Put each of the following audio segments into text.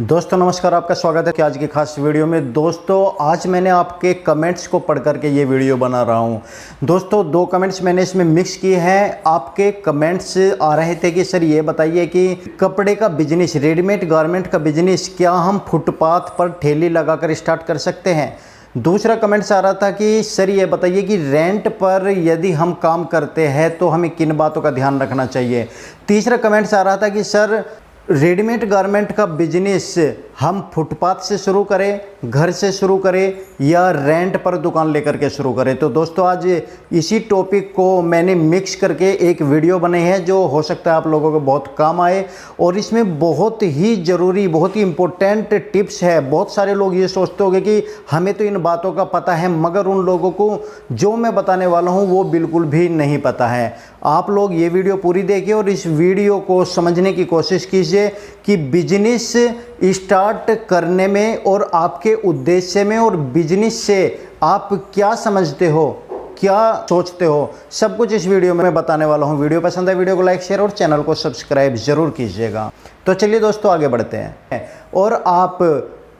दोस्तों नमस्कार, आपका स्वागत है कि आज की खास वीडियो में। दोस्तों आज मैंने आपके कमेंट्स को पढ़ करके ये वीडियो बना रहा हूँ। दोस्तों दो कमेंट्स मैंने इसमें मिक्स किए हैं। आपके कमेंट्स आ रहे थे कि सर ये बताइए कि कपड़े का बिजनेस, रेडीमेड गारमेंट का बिजनेस क्या हम फुटपाथ पर ठेली लगाकर स्टार्ट कर सकते हैं। दूसरा कमेंट्स आ रहा था कि सर ये बताइए कि रेंट पर यदि हम काम करते हैं तो हमें किन बातों का ध्यान रखना चाहिए। तीसरा कमेंट्स आ रहा था कि सर रेडीमेड गारमेंट का बिजनेस हम फुटपाथ से शुरू करें, घर से शुरू करें या रेंट पर दुकान लेकर के शुरू करें। तो दोस्तों आज इसी टॉपिक को मैंने मिक्स करके एक वीडियो बनाई है जो हो सकता है आप लोगों को बहुत काम आए, और इसमें बहुत ही ज़रूरी, बहुत ही इम्पोर्टेंट टिप्स है। बहुत सारे लोग ये सोचते होंगे कि हमें तो इन बातों का पता है, मगर उन लोगों को जो मैं बताने वाला हूँ वो बिल्कुल भी नहीं पता है। आप लोग ये वीडियो पूरी देखिए और इस वीडियो को समझने की कोशिश कीजिए कि बिजनेस स्टार्ट करने में और आपके उद्देश्य में और बिजनेस से आप क्या समझते हो, क्या सोचते हो, सब कुछ इस वीडियो में मैं बताने वाला हूँ। वीडियो पसंद है वीडियो को लाइक शेयर और चैनल को सब्सक्राइब जरूर कीजिएगा। तो चलिए दोस्तों आगे बढ़ते हैं। और आप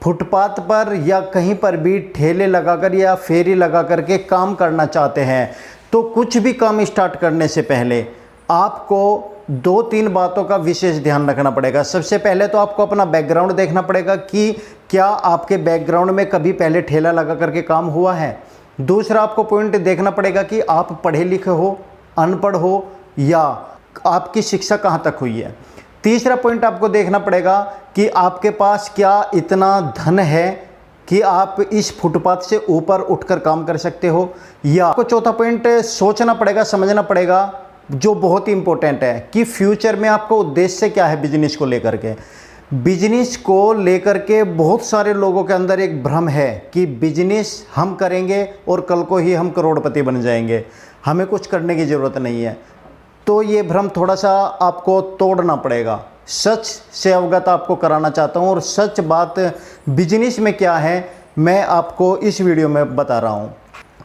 फुटपाथ पर या कहीं पर भी ठेले लगाकर या फेरी लगा करके काम करना चाहते हैं तो कुछ भी काम स्टार्ट करने से पहले आपको दो तीन बातों का विशेष ध्यान रखना पड़ेगा। सबसे पहले तो आपको अपना बैकग्राउंड देखना पड़ेगा कि क्या आपके बैकग्राउंड में कभी पहले ठेला लगा करके काम हुआ है। दूसरा आपको पॉइंट देखना पड़ेगा कि आप पढ़े लिखे हो, अनपढ़ हो, या आपकी शिक्षा कहाँ तक हुई है। तीसरा पॉइंट आपको देखना पड़ेगा कि आपके पास क्या इतना धन है कि आप इस फुटपाथ से ऊपर उठकर काम कर सकते हो। या आपको चौथा पॉइंट सोचना पड़ेगा, समझना पड़ेगा, जो बहुत ही इंपॉर्टेंट है कि फ्यूचर में आपका उद्देश्य क्या है बिजनेस को लेकर के। बिजनेस को लेकर के बहुत सारे लोगों के अंदर एक भ्रम है कि बिजनेस हम करेंगे और कल को ही हम करोड़पति बन जाएंगे, हमें कुछ करने की ज़रूरत नहीं है। तो ये भ्रम थोड़ा सा आपको तोड़ना पड़ेगा। सच से अवगत आपको कराना चाहता हूँ और सच बात बिजनेस में क्या है मैं आपको इस वीडियो में बता रहा हूँ।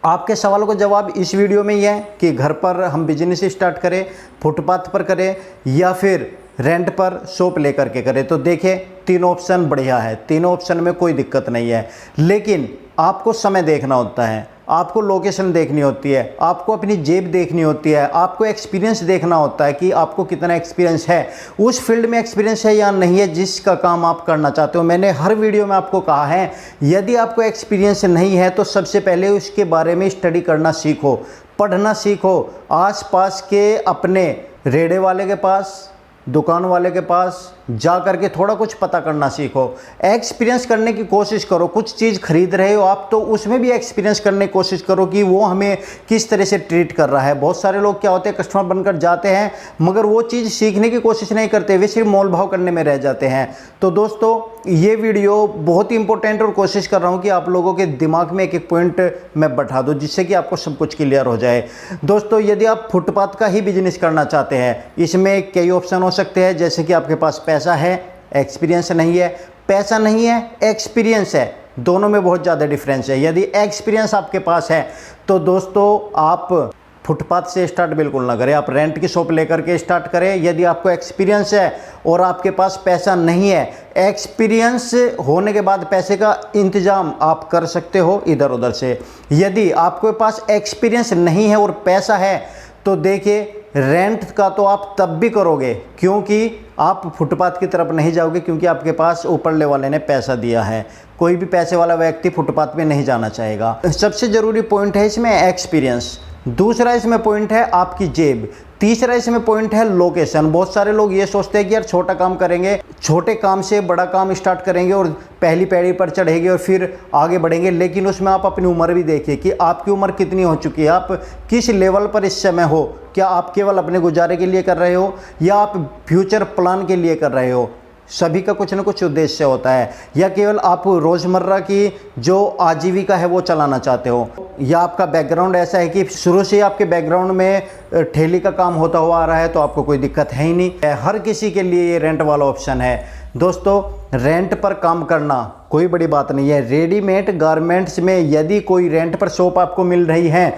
आपके सवालों का जवाब इस वीडियो में ही है कि घर पर हम बिजनेस स्टार्ट करें, फुटपाथ पर करें या फिर रेंट पर शॉप लेकर के करें। तो देखिए तीनों ऑप्शन बढ़िया है, तीनों ऑप्शन में कोई दिक्कत नहीं है, लेकिन आपको समय देखना होता है, आपको लोकेशन देखनी होती है, आपको अपनी जेब देखनी होती है, आपको एक्सपीरियंस देखना होता है कि आपको कितना एक्सपीरियंस है, उस फील्ड में एक्सपीरियंस है या नहीं है जिसका काम आप करना चाहते हो। मैंने हर वीडियो में आपको कहा है यदि आपको एक्सपीरियंस नहीं है तो सबसे पहले उसके बारे में स्टडी करना सीखो, पढ़ना सीखो। आसपास के अपने रेड़े वाले के पास, दुकान वाले के पास जा करके थोड़ा कुछ पता करना सीखो, एक्सपीरियंस करने की कोशिश करो। कुछ चीज़ खरीद रहे हो आप तो उसमें भी एक्सपीरियंस करने की कोशिश करो कि वो हमें किस तरह से ट्रीट कर रहा है। बहुत सारे लोग क्या होते हैं, कस्टमर बनकर जाते हैं मगर वो चीज़ सीखने की कोशिश नहीं करते, वे सिर्फ मोल भाव करने में रह जाते हैं। तो दोस्तों ये वीडियो बहुत ही इंपॉर्टेंट और कोशिश कर रहा हूँ कि आप लोगों के दिमाग में एक एक पॉइंट मैं बैठा दूँ जिससे कि आपको सब कुछ क्लियर हो जाए। दोस्तों यदि आप फुटपाथ का ही बिजनेस करना चाहते हैं, इसमें कई ऑप्शन हो सकते हैं, जैसे कि आपके पास पैसा है, एक्सपीरियंस नहीं है। पैसा नहीं है, एक्सपीरियंस है, दोनों में बहुत ज़्यादा डिफरेंस है। यदि एक्सपीरियंस आपके पास है तो दोस्तों आप फुटपाथ से स्टार्ट बिल्कुल ना करें, आप रेंट की शॉप लेकर के स्टार्ट करें। यदि आपको एक्सपीरियंस है और आपके पास पैसा नहीं है, एक्सपीरियंस होने के बाद पैसे का इंतजाम आप कर सकते हो इधर उधर से। यदि आपके पास एक्सपीरियंस नहीं है और पैसा है तो देखिए रेंट का तो आप तब भी करोगे क्योंकि आप फुटपाथ की तरफ नहीं जाओगे, क्योंकि आपके पास ऊपरले वाले ने पैसा दिया है। कोई भी पैसे वाला व्यक्ति फुटपाथ में नहीं जाना चाहेगा। सबसे ज़रूरी पॉइंट है इसमें एक्सपीरियंस। दूसरा इसमें पॉइंट है आपकी जेब। तीसरा इसमें पॉइंट है लोकेशन। बहुत सारे लोग ये सोचते हैं कि यार छोटा काम करेंगे, छोटे काम से बड़ा काम स्टार्ट करेंगे और पहली पैड़ी पर चढ़ेंगे और फिर आगे बढ़ेंगे, लेकिन उसमें आप अपनी उम्र भी देखिए कि आपकी उम्र कितनी हो चुकी है, आप किस लेवल पर इस समय हो। क्या आप केवल अपने गुजारे के लिए कर रहे हो या आप फ्यूचर प्लान के लिए कर रहे हो। सभी का कुछ ना कुछ उद्देश्य होता है, या केवल आप रोज़मर्रा की जो आजीविका है वो चलाना चाहते हो, या आपका बैकग्राउंड ऐसा है कि शुरू से ही आपके बैकग्राउंड में ठेली का काम होता हुआ आ रहा है तो आपको कोई दिक्कत है ही नहीं। हर किसी के लिए ये रेंट वाला ऑप्शन है। दोस्तों रेंट पर काम करना कोई बड़ी बात नहीं है। रेडीमेड गारमेंट्स में यदि कोई रेंट पर शॉप आपको मिल रही है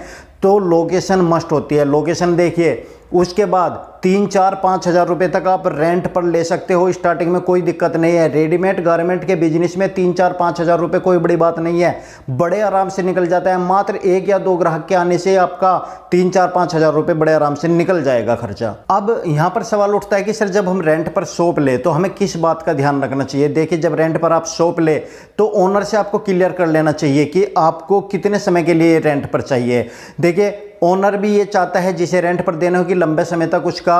तो लोकेशन मस्ट होती है। लोकेशन देखिए उसके बाद 3-4-5 हज़ार रुपये तक आप रेंट पर ले सकते हो। स्टार्टिंग में कोई दिक्कत नहीं है। रेडीमेड गारमेंट के बिजनेस में 3-4-5 हज़ार रुपये कोई बड़ी बात नहीं है, बड़े आराम से निकल जाता है। मात्र 1 या 2 ग्राहक के आने से आपका 3-4-5 हज़ार रुपये बड़े आराम से निकल जाएगा खर्चा। अब यहाँ पर सवाल उठता है कि सर जब हम रेंट पर शॉप ले तो हमें किस बात का ध्यान रखना चाहिए। देखिए, जब रेंट पर आप शॉप ले तो ओनर से आपको क्लियर कर लेना चाहिए कि आपको कितने समय के लिए रेंट पर चाहिए। देखिए, ओनर भी ये चाहता है जिसे रेंट पर देना हो कि लंबे समय तक उसका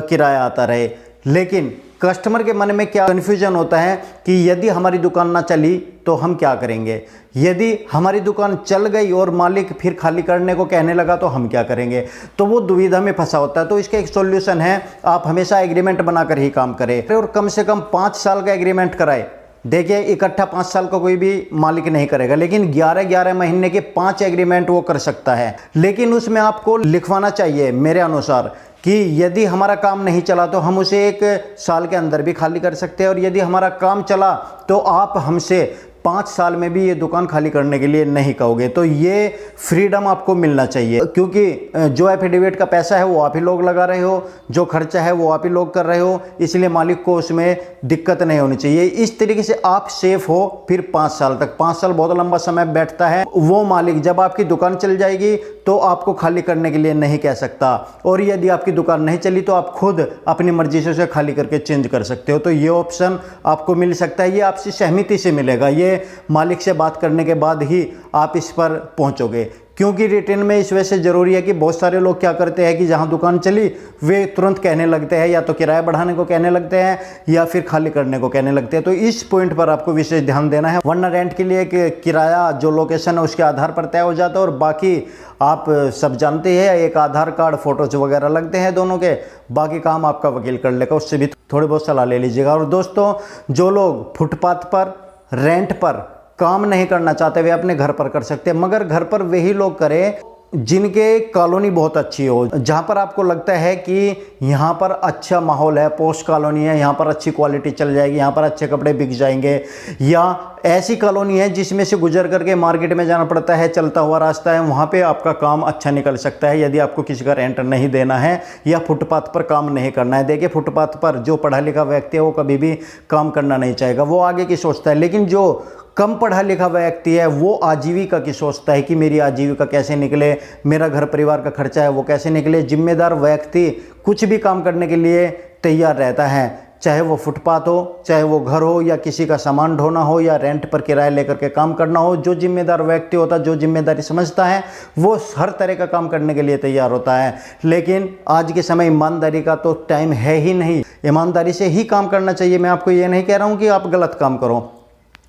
किराया आता रहे, लेकिन कस्टमर के मन में क्या कन्फ्यूजन होता है कि यदि हमारी दुकान ना चली तो हम क्या करेंगे, यदि हमारी दुकान चल गई और मालिक फिर खाली करने को कहने लगा तो हम क्या करेंगे। तो वो दुविधा में फंसा होता है। तो इसका एक सॉल्यूशन है, आप हमेशा एग्रीमेंट बनाकर ही काम करें और कम से कम 5 साल का एग्रीमेंट कराए। देखिए, इकट्ठा 5 साल का कोई भी मालिक नहीं करेगा, लेकिन 11-11 महीने के 5 एग्रीमेंट वो कर सकता है। लेकिन उसमें आपको लिखवाना चाहिए मेरे अनुसार कि यदि हमारा काम नहीं चला तो हम उसे 1 साल के अंदर भी खाली कर सकते हैं, और यदि हमारा काम चला तो आप हमसे 5 साल में भी ये दुकान खाली करने के लिए नहीं कहोगे। तो ये फ्रीडम आपको मिलना चाहिए, क्योंकि जो एफिडेविट का पैसा है वो आप ही लोग लगा रहे हो, जो खर्चा है वो आप ही लोग कर रहे हो, इसलिए मालिक को उसमें दिक्कत नहीं होनी चाहिए। इस तरीके से आप सेफ हो। फिर 5 साल तक, 5 साल बहुत लंबा समय बैठता है। वो मालिक जब आपकी दुकान चल जाएगी तो आपको खाली करने के लिए नहीं कह सकता, और यदि आपकी दुकान नहीं चली तो आप खुद अपनी मर्जी से उसे खाली करके चेंज कर सकते हो। तो ये ऑप्शन आपको मिल सकता है। ये आपसे सहमति से मिलेगा, ये मालिक से बात करने के बाद ही आप इस पर पहुंचोगे। क्योंकि रिटेन में इस वजह से ज़रूरी है कि बहुत सारे लोग क्या करते हैं कि जहां दुकान चली वे तुरंत कहने लगते हैं, या तो किराया बढ़ाने को कहने लगते हैं या फिर खाली करने को कहने लगते हैं। तो इस पॉइंट पर आपको विशेष ध्यान देना है, वरना रेंट के लिए किराया जो लोकेशन है उसके आधार पर तय हो जाता है। और बाकी आप सब जानते हैं, एक आधार कार्ड, फोटोज वगैरह लगते हैं दोनों के, बाकी काम आपका वकील कर लेगा, उससे भी थोड़ी बहुत सलाह ले लीजिएगा। और दोस्तों, जो लोग फुटपाथ पर रेंट पर काम नहीं करना चाहते वे अपने घर पर कर सकते हैं, मगर घर पर वही लोग करें जिनके कॉलोनी बहुत अच्छी हो, जहां पर आपको लगता है कि यहां पर अच्छा माहौल है, पोस्ट कॉलोनी है, यहां पर अच्छी क्वालिटी चल जाएगी, यहां पर अच्छे कपड़े बिक जाएंगे। या ऐसी कॉलोनी है जिसमें से गुजर करके मार्केट में जाना पड़ता है, चलता हुआ रास्ता है, वहां पे आपका काम अच्छा निकल सकता है यदि आपको किसी का रेंट नहीं देना है या फुटपाथ पर काम नहीं करना है। देखिए, फुटपाथ पर जो पढ़ा लिखा व्यक्ति है वो कभी भी काम करना नहीं चाहेगा, वो आगे की सोचता है। लेकिन जो कम पढ़ा लिखा व्यक्ति है वो आजीविका की सोचता है कि मेरी आजीविका कैसे निकले, मेरा घर परिवार का खर्चा है वो कैसे निकले। जिम्मेदार व्यक्ति कुछ भी काम करने के लिए तैयार रहता है, चाहे वो फुटपाथ हो, चाहे वो घर हो, या किसी का सामान ढोना हो, या रेंट पर किराया लेकर के काम करना हो। जो जिम्मेदार व्यक्ति होता है, जो जिम्मेदारी समझता है, वो हर तरह का काम करने के लिए तैयार होता है। लेकिन आज के समय ईमानदारी का तो टाइम है ही नहीं, ईमानदारी से ही काम करना चाहिए। मैं आपको ये नहीं कह रहा हूँ कि आप गलत काम करो,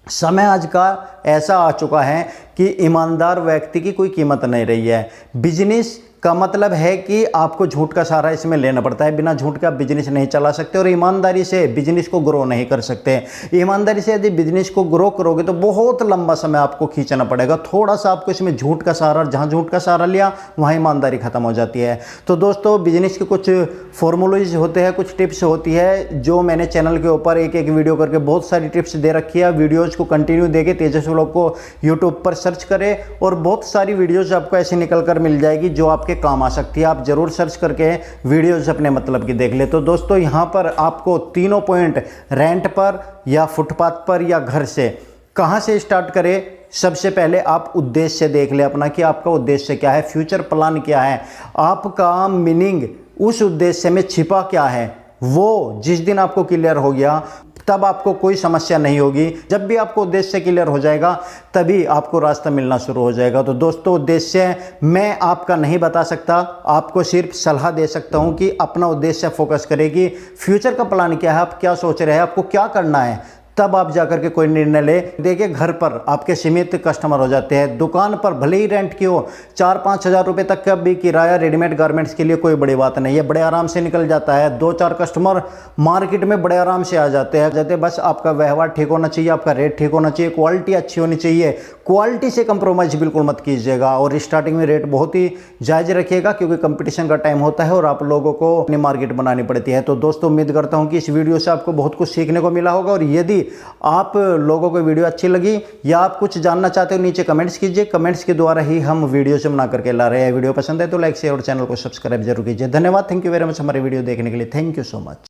समय आज का ऐसा आ चुका है कि ईमानदार व्यक्ति की कोई कीमत नहीं रही है। बिजनेस का मतलब है कि आपको झूठ का सहारा इसमें लेना पड़ता है, बिना झूठ का बिजनेस नहीं चला सकते, और ईमानदारी से बिजनेस को ग्रो नहीं कर सकते। ईमानदारी से यदि बिजनेस को ग्रो करोगे तो बहुत लंबा समय आपको खींचना पड़ेगा। थोड़ा सा आपको इसमें झूठ का सहारा, जहाँ झूठ का सहारा लिया वहाँ ईमानदारी खत्म हो जाती है। तो दोस्तों, बिजनेस के कुछ फॉर्मूलेज होते हैं, कुछ टिप्स होती है, जो मैंने चैनल के ऊपर एक एक वीडियो करके बहुत सारी टिप्स दे रखी है। वीडियोज़ को कंटिन्यू देके तेजस्वी व्लॉग को यूट्यूब पर सर्च करें, और बहुत सारी वीडियोज़ आपको ऐसे निकल कर मिल जाएगी जो आपके काम आ सकती है। आप जरूर सर्च करके वीडियोस अपने मतलब की देख ले। तो दोस्तों, यहां पर आपको तीनों पॉइंट, रेंट पर या फुटपाथ पर या घर से, कहां से स्टार्ट करें। सबसे पहले आप उद्देश्य देख ले अपना कि आपका उद्देश्य क्या है, फ्यूचर प्लान क्या है, आपका मीनिंग उस उद्देश्य में छिपा क्या है। वो जिस दिन आपको क्लियर हो गया तब आपको कोई समस्या नहीं होगी। जब भी आपको उद्देश्य क्लियर हो जाएगा तभी आपको रास्ता मिलना शुरू हो जाएगा। तो दोस्तों, उद्देश्य मैं आपका नहीं बता सकता, आपको सिर्फ सलाह दे सकता हूं कि अपना उद्देश्य फोकस करेगी। फ्यूचर का प्लान क्या है, आप क्या सोच रहे हैं, आपको क्या करना है, तब आप जाकर के कोई निर्णय ले। देखिए, घर पर आपके सीमित कस्टमर हो जाते हैं, दुकान पर भले ही रेंट की हो, 4-5 हज़ार रुपये तक का भी किराया रेडीमेड गारमेंट्स के लिए कोई बड़ी बात नहीं है, बड़े आराम से निकल जाता है। 2-4 कस्टमर मार्केट में बड़े आराम से आ जाते हैं। बस आपका व्यवहार ठीक होना चाहिए, आपका रेट ठीक होना चाहिए, क्वालिटी अच्छी होनी चाहिए, क्वालिटी से कंप्रोमाइज़ बिल्कुल मत कीजिएगा और स्टार्टिंग में रेट बहुत ही जायज़ रखिएगा, क्योंकि कंपटीशन का टाइम होता है और आप लोगों को अपनी मार्केट बनानी पड़ती है। तो दोस्तों उम्मीद करता हूँ कि इस वीडियो से आपको बहुत कुछ सीखने को मिला होगा, और यदि आप लोगों को वीडियो अच्छी लगी या आप कुछ जानना चाहते हो नीचे कमेंट्स कीजिए, कमेंट्स के द्वारा ही हम वीडियो से बना करके ला रहे हैं। वीडियो पसंद है तो लाइक शेयर और चैनल को सब्सक्राइब जरूर कीजिए। धन्यवाद, थैंक यू वेरी मच हमारे वीडियो देखने के लिए। Thank you so much.